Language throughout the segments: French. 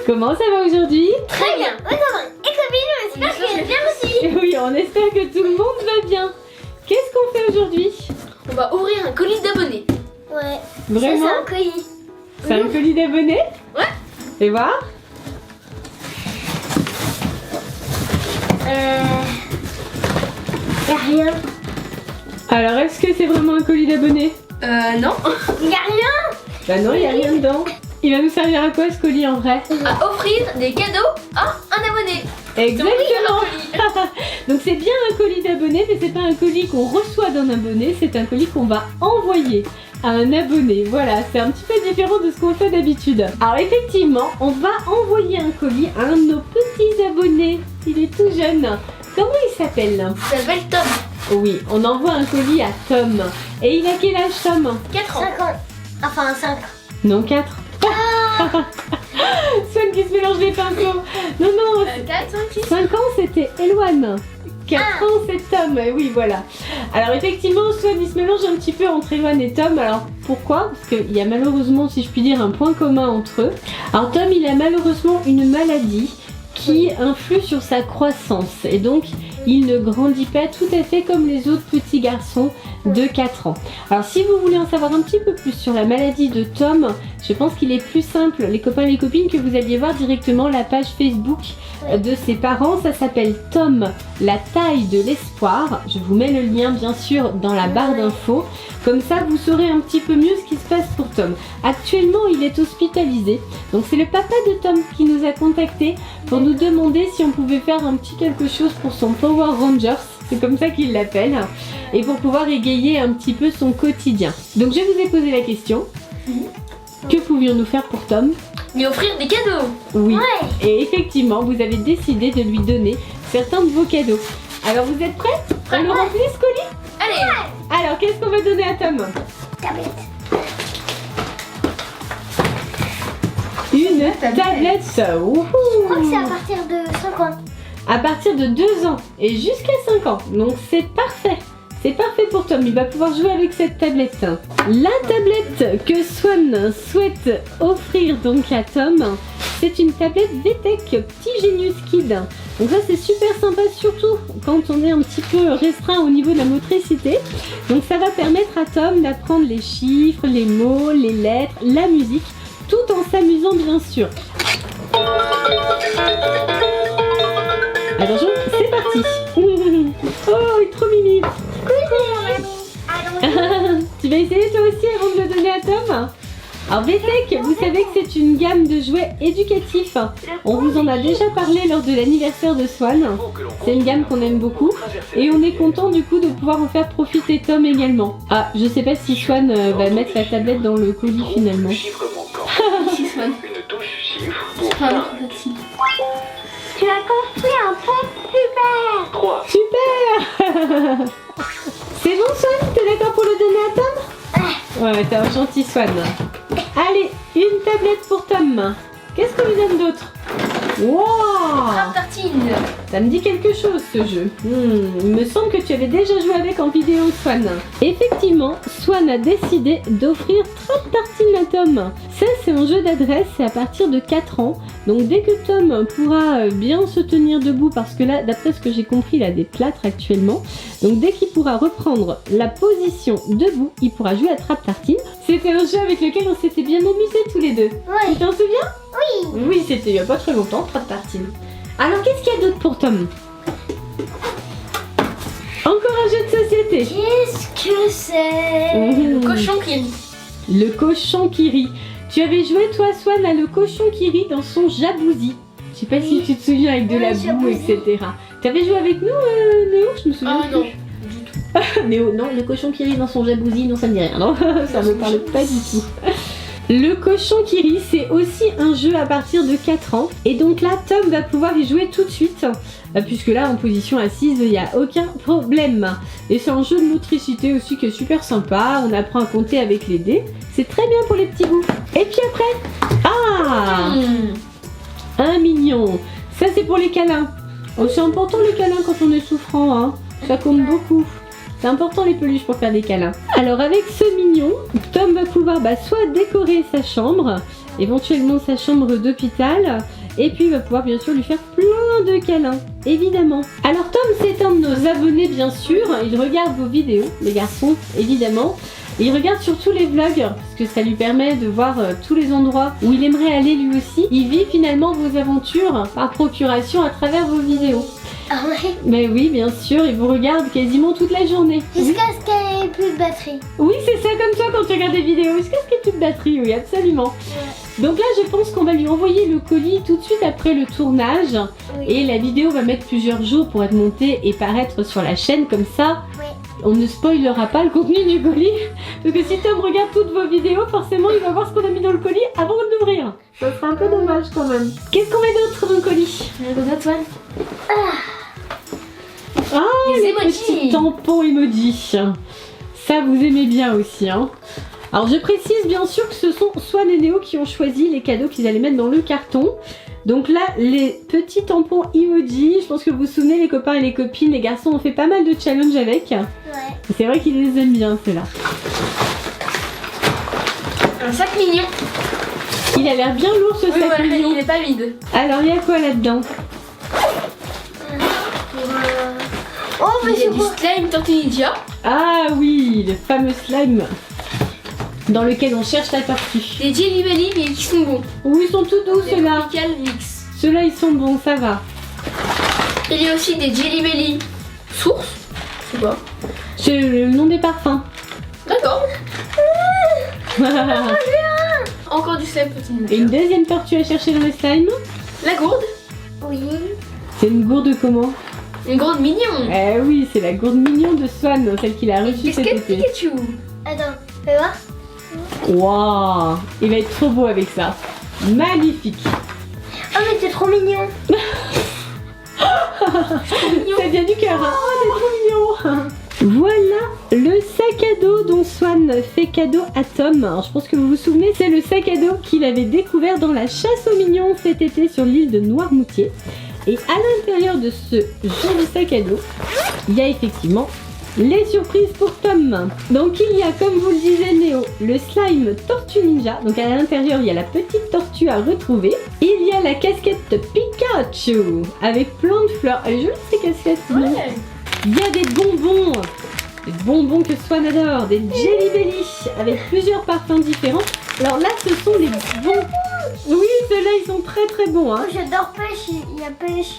Comment ça va aujourd'hui? Très bien. Oui, comment? Et copine, j'espère que tu vas bien aussi. Oui, on espère que tout le monde va bien. Qu'est-ce qu'on fait aujourd'hui? On va ouvrir un colis d'abonnés. Ouais. Vraiment? Ça, c'est un colis. C'est un colis d'abonnés? Ouais. Fais voir. Y'a rien. Alors, est-ce que c'est vraiment un colis d'abonnés? Non. Y'a rien. Bah non, il n'y a rien dedans. Il va nous servir à quoi ce colis en vrai? À offrir des cadeaux à un abonné. Exactement. Donc c'est bien un colis d'abonnés, mais c'est pas un colis qu'on reçoit d'un abonné, c'est un colis qu'on va envoyer à un abonné. Voilà, c'est un petit peu différent de ce qu'on fait d'habitude. Alors effectivement, on va envoyer un colis à un de nos petits abonnés. Il est tout jeune. Comment il s'appelle? Il s'appelle Tom. Oui, on envoie un colis à Tom. Et il a quel âge, Tom? 4 ans. 5 ans. Enfin, 5. Non, 4. Swan qui se mélange les pinceaux. Non, non, 4, 5, 6. 5 ans c'était Eloane. 4 ans c'est Tom. Et oui, voilà. Alors effectivement, Swan il se mélange un petit peu entre Eloane et Tom. Alors pourquoi? Parce qu'il y a malheureusement, si je puis dire, un point commun entre eux. Alors Tom, il a malheureusement une maladie qui influe sur sa croissance. Et donc, il ne grandit pas tout à fait comme les autres petits garçons de 4 ans. Alors si vous voulez en savoir un petit peu plus sur la maladie de Tom, je pense qu'il est plus simple, les copains et les copines, que vous alliez voir directement la page Facebook de ses parents. Ça s'appelle Tom, la taille de l'espoir. Je vous mets le lien bien sûr dans la barre d'infos. Comme ça vous saurez un petit peu mieux ce qui se passe pour Tom. Actuellement il est hospitalisé. Donc c'est le papa de Tom qui nous a contactés pour nous demander si on pouvait faire un petit quelque chose pour son Power Rangers. C'est comme ça qu'il l'appelle. Et pour pouvoir égayer un petit peu son quotidien. Donc je vous ai posé la question. Que pouvions-nous faire pour Tom? Lui offrir des cadeaux. Oui. Ouais. Et effectivement, vous avez décidé de lui donner certains de vos cadeaux. Alors vous êtes prêts? On le remplit ce colis? Allez. Alors qu'est-ce qu'on va donner à Tom? Tablette. Une tablette. Wouhou. Je crois que c'est à partir de 5 ans. À partir de 2 ans et jusqu'à 5 ans. Donc c'est parfait. C'est parfait pour Tom, il va pouvoir jouer avec cette tablette. La tablette que Swan souhaite offrir donc à Tom, c'est une tablette VTech Petit Genius Kid. Donc ça c'est super sympa, surtout quand on est un petit peu restreint au niveau de la motricité. Donc ça va permettre à Tom d'apprendre les chiffres, les mots, les lettres, la musique, tout en s'amusant bien sûr. Attention, c'est parti. Oh, il est trop mimi. Tu vas essayer toi aussi avant de le donner à Tom? Alors VTech, vous savez que c'est une gamme de jouets éducatifs. On vous en a déjà parlé lors de l'anniversaire de Swan. C'est une gamme qu'on aime beaucoup et on est content du coup de pouvoir en faire profiter Tom également. Ah, je sais pas si Swan va mettre la tablette dans le colis finalement. Ici, Swan. Une touche chiffre pour Ah, 5, non, facile. Tu as construit un pont super. 3, Super. C'est bon Swan? T'es d'accord pour le donner à Tom? Ouais, t'es un gentil Swan. Allez, une tablette pour Tom. Qu'est-ce qu'on lui donne d'autre? Wow! Tartine. Ça me dit quelque chose ce jeu. Il me semble que tu avais déjà joué avec en vidéo Swan. Effectivement, Swan a décidé d'offrir Trap Tartine à Tom. Ça c'est un jeu d'adresse, c'est à partir de 4 ans. Donc dès que Tom pourra bien se tenir debout, parce que là d'après ce que j'ai compris il a des plâtres actuellement. Donc dès qu'il pourra reprendre la position debout, il pourra jouer à Trap Tartine. C'était un jeu avec lequel on s'était bien amusés tous les deux. Oui. Tu t'en souviens? Oui. Oui, c'était il n'y a pas très longtemps, Trap Tartine. Alors qu'est-ce qu'il y a d'autre pour Tom? Encore un jeu de société. Qu'est-ce que c'est? Mmh. Cochon qui rit. Le cochon qui rit. Tu avais joué toi Swan à le cochon qui rit dans son jacuzzi. Je sais pas si tu te souviens avec de la boue, jacuzzi. etc. T'avais joué avec nous Néo? Je me souviens Ah plus. non, du tout. Néo, non, le cochon qui rit dans son jacuzzi, non ça me dit rien, non. Ça me parle pas du tout. Le cochon qui rit, c'est aussi un jeu à partir de 4 ans. Et donc là, Tom va pouvoir y jouer tout de suite. Puisque là, en position assise, il n'y a aucun problème. Et c'est un jeu de motricité aussi qui est super sympa. On apprend à compter avec les dés. C'est très bien pour les petits bouts. Et puis après, un mignon. Ça, c'est pour les câlins. Oh, c'est important les câlins quand on est souffrant. Hein. Ça compte beaucoup. C'est important les peluches pour faire des câlins. Alors avec ce mignon, Tom va pouvoir soit décorer sa chambre, éventuellement sa chambre d'hôpital, Et puis il va pouvoir bien sûr lui faire plein de câlins, évidemment. Alors Tom, c'est un de nos abonnés bien sûr, il regarde vos vidéos, les garçons, évidemment. Et il regarde surtout les vlogs, parce que ça lui permet de voir tous les endroits où il aimerait aller lui aussi. Il vit finalement vos aventures par procuration à travers vos vidéos. Ah ouais. Mais oui, bien sûr, il vous regarde quasiment toute la journée. Jusqu'à ce qu'il n'y ait plus de batterie. Oui, c'est ça comme toi quand tu regardes des vidéos. Est-ce qu'il n'y a plus de batterie? Oui, absolument. Donc là, je pense qu'on va lui envoyer le colis tout de suite après le tournage. Oui. Et la vidéo va mettre plusieurs jours pour être montée et paraître sur la chaîne. Comme ça, Oui. on ne spoilera pas le contenu du colis. Parce que si Tom regarde toutes vos vidéos, forcément, il va voir ce qu'on a mis dans le colis avant de l'ouvrir. Ça sera un peu dommage quand même. Qu'est-ce qu'on met d'autre dans le colis? Ah, Les les emojis. petits tampons emoji. Ça, vous aimez bien aussi, hein. Alors, je précise bien sûr que ce sont Swan et Néo qui ont choisi les cadeaux qu'ils allaient mettre dans le carton. Donc là, les petits tampons emoji, je pense que vous vous souvenez, les copains et les copines, les garçons ont fait pas mal de challenges avec. Ouais. Et c'est vrai qu'ils les aiment bien, ceux-là. Un sac mignon. Il a l'air bien lourd, ce Oui, sac voilà, mignon. il est pas vide. Alors, il y a quoi là-dedans? Oh, mais Il y a c'est du quoi? slime Tortue Ninja. Ah oui, le fameux slime dans lequel on cherche la tortue. Des Jelly Belly, mais qui sont bons. Oui, ils sont tout doux, Des ceux-là. Tropical Mix. Ceux-là, ils sont bons, ça va. Il y a aussi des Jelly Belly Source. C'est quoi? C'est le nom des parfums. D'accord. Encore du slime Tortue Et une Ninja. deuxième tortue à chercher dans les slimes. La gourde. Oui. C'est une gourde comment? Une gourde mignon. Eh oui, c'est la gourde mignon de Swan, celle qu'il a reçue cet Casquette été. Pikachu. Attends, fais voir. Waouh, il va être trop beau avec ça. Magnifique. Oh, mais c'est trop mignon. Ça vient du cœur, hein. Oh, c'est trop mignon. Voilà le sac à dos dont Swan fait cadeau à Tom. Alors, je pense que vous vous souvenez, c'est le sac à dos qu'il avait découvert dans la chasse aux mignons cet été sur l'île de Noirmoutier. Et à l'intérieur de ce joli sac à dos, il y a effectivement les surprises pour Tom. Donc il y a, comme vous le disait Néo, le slime Tortue Ninja. Donc à l'intérieur, il y a la petite tortue à retrouver. Il y a la casquette Pikachu avec plein de fleurs. Elle est jolie ces casquettes. non? Ouais. Il y a des bonbons. Des bonbons que Swan adore. Des Jelly Belly avec plusieurs parfums différents. Alors là, ce sont les bons. Oui, ceux-là, ils sont très très bons. Hein. Oh, j'adore pêche, il y a pêche.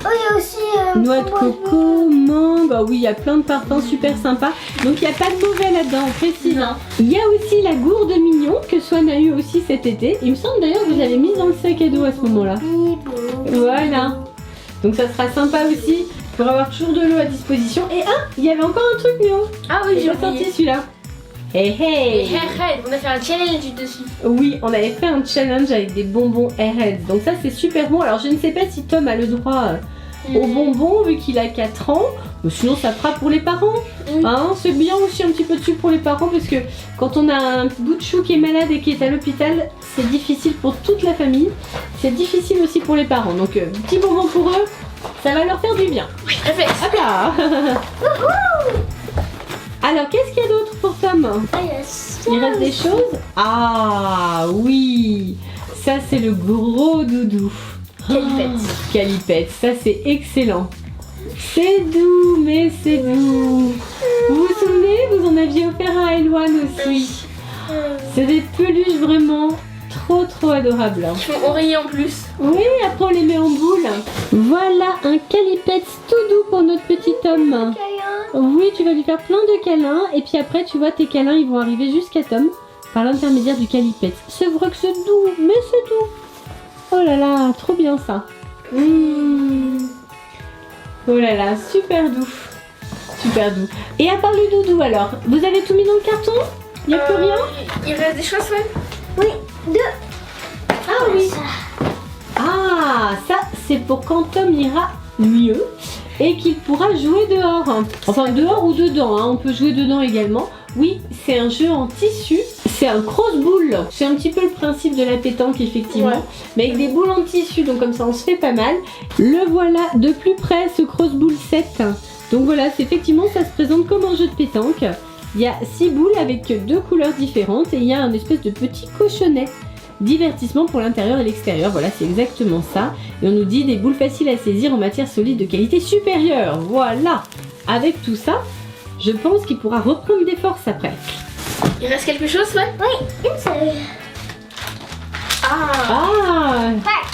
Oh, il y a aussi. Noix de coco, mangue, oh oui, il y a plein de parfums super sympas. Donc il n'y a pas de mauvais là-dedans, on précise. Non. Il y a aussi la gourde mignon que Swan a eu aussi cet été. Il me semble d'ailleurs que vous l'avez mise dans le sac à dos à ce moment-là. Voilà. Donc ça sera sympa aussi pour avoir toujours de l'eau à disposition. Et il y avait encore un truc, Néo. Ah oui, J'ai j'ai pas sorti oublié. celui-là. Hey hey. On a fait un challenge dessus. Oui, on avait fait un challenge avec des bonbons Airheads. Donc ça c'est super bon. Alors je ne sais pas si Tom a le droit aux bonbons vu qu'il a 4 ans. Mais sinon ça fera pour les parents. Oui. Hein, c'est bien aussi un petit peu dessus pour les parents parce que quand on a un bout de chou qui est malade et qui est à l'hôpital, c'est difficile pour toute la famille. C'est difficile aussi pour les parents. Donc petit bonbon pour eux, ça va leur faire du bien. Réflexe. Hop là. Alors qu'est-ce qu'il y a d'autre pour Tom? Ah, il y a ça. Il reste des choses? Ah oui, ça c'est le gros doudou. Calipette. Oh, Calipette, ça c'est excellent. C'est doux, mais c'est doux. Vous vous souvenez, vous en aviez offert un à Eloane aussi. C'est des peluches vraiment trop adorables. Qui font oreiller en plus. Oui, après on les met en boule. Voilà un Calipette tout doux pour notre petit Tom. Oui, tu vas lui faire plein de câlins et puis après tu vois tes câlins ils vont arriver jusqu'à Tom par l'intermédiaire du Calipette. C'est vrai que c'est doux, mais c'est doux. Oh là là, trop bien ça. Oh là là, super doux. Super doux. Et à part le doudou alors, vous avez tout mis dans le carton? Il n'y a plus rien? Il reste des choses, Swan? Oui, deux. Ah oui. Ah, ça c'est pour quand Tom ira mieux et qu'il pourra jouer dehors. Enfin dehors ou dedans, hein. On peut jouer dedans également. Oui, c'est un jeu en tissu, c'est un cross-boule. C'est un petit peu le principe de la pétanque effectivement, Ouais. mais avec des boules en tissu, donc comme ça on se fait pas mal. Le voilà de plus près, ce cross-boule 7. Donc voilà, c'est effectivement ça se présente comme un jeu de pétanque. Il y a 6 boules avec 2 couleurs différentes et il y a un espèce de petit cochonnet divertissement pour l'intérieur et l'extérieur. Voilà, c'est exactement ça. Et on nous dit des boules faciles à saisir en matière solide de qualité supérieure. Voilà. Avec tout ça, je pense qu'il pourra reprendre des forces après. Il reste quelque chose, ouais? Oui, une seule. Ah, Tac.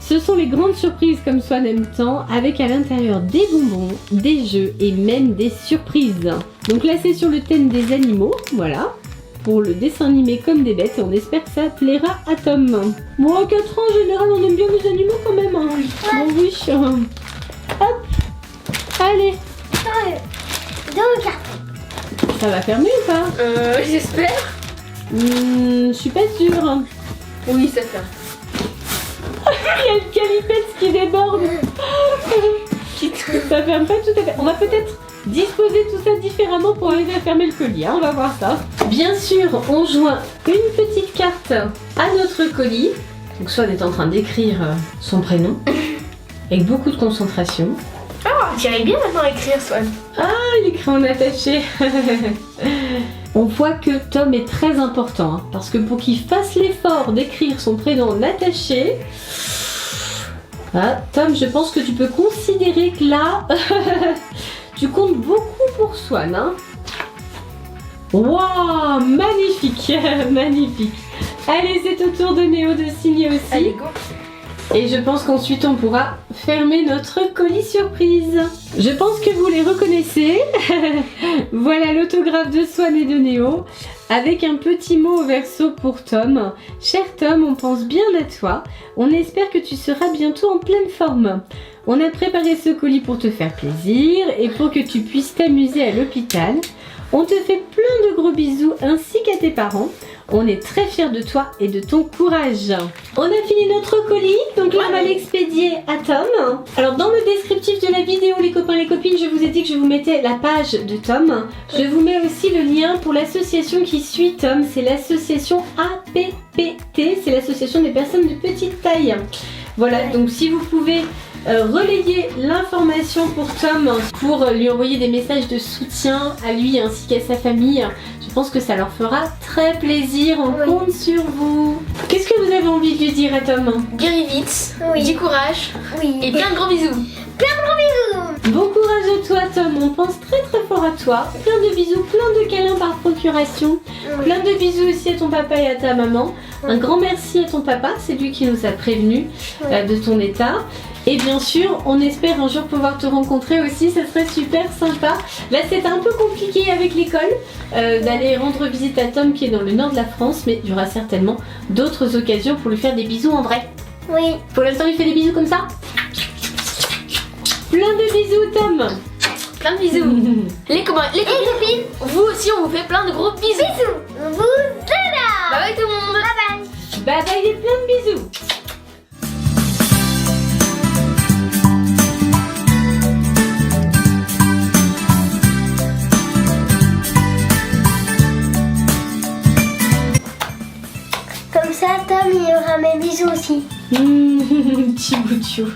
ce sont les grandes surprises comme Swan aime tant, avec à l'intérieur des bonbons, des jeux et même des surprises. Donc là c'est sur le thème des animaux, voilà, pour le dessin animé comme des bêtes, et on espère que ça plaira à Tom. Bon, à 4 ans en général on aime bien les animaux quand même, hein. Bon oui, hop, allez, Deux cartes. ça va fermer ou pas? J'espère. Je suis pas sûre. Oui, ça fait. Il y a le calipette qui déborde. Ça ferme pas tout à fait. On va peut-être disposer tout ça différemment pour arriver à fermer le colis, hein, on va voir ça. Bien sûr, on joint une petite carte à notre colis. Donc Swan est en train d'écrire son prénom avec beaucoup de concentration. Oh, tu arrives bien maintenant à écrire, Swan. Ah, il écrit en attaché. On voit que Tom est très important, hein, parce que pour qu'il fasse l'effort d'écrire son prénom en attaché, ah, Tom, je pense que tu peux considérer que là, tu comptes beaucoup pour Swan. Hein. Waouh, magnifique, magnifique. Allez, c'est au tour de Néo de signer aussi. Allez, go. Et je pense qu'ensuite on pourra fermer notre colis surprise. Je pense que vous les reconnaissez. Voilà l'autographe de Swan et de Néo avec un petit mot au verso pour Tom. Cher Tom, on pense bien à toi. On espère que tu seras bientôt en pleine forme. On a préparé ce colis pour te faire plaisir et pour que tu puisses t'amuser à l'hôpital. On te fait plein de gros bisous ainsi qu'à tes parents. On est très fiers de toi et de ton courage. On a fini notre colis, donc là on va l'expédier à Tom. Alors dans le descriptif de la vidéo, les copains, les copines, je vous ai dit que je vous mettais la page de Tom. Je vous mets aussi le lien pour l'association qui suit Tom. C'est l'association APPT, c'est l'association des personnes de petite taille. Voilà, donc si vous pouvez relayer l'information pour Tom, pour lui envoyer des messages de soutien à lui ainsi qu'à sa famille, je pense que ça leur fera très plaisir. On compte sur vous. Qu'est-ce que vous avez envie de lui dire à Tom? Guéris vite, Oui. du courage Oui. et plein de gros bisous. Bon courage à toi Tom, on pense très très fort à toi. Plein de bisous, plein de câlins par procuration. Plein de bisous aussi à ton papa et à ta maman. Un grand merci à ton papa, c'est lui qui nous a prévenus de ton état. Et bien sûr, on espère un jour pouvoir te rencontrer aussi, ça serait super sympa. Là, c'est un peu compliqué avec l'école d'aller rendre visite à Tom qui est dans le nord de la France, mais il y aura certainement d'autres occasions pour lui faire des bisous en vrai. Oui. Pour l'instant, il fait des bisous comme ça. Plein de bisous, Tom. Plein de bisous. Les copains, les copines, vous aussi on vous fait plein de gros bisous. Bisous. Vous là. Bye bye tout le monde. Bye bye. Bye bye et plein de bisous. Comme ça, Tom, il y aura mes bisous aussi. Tchibouchou.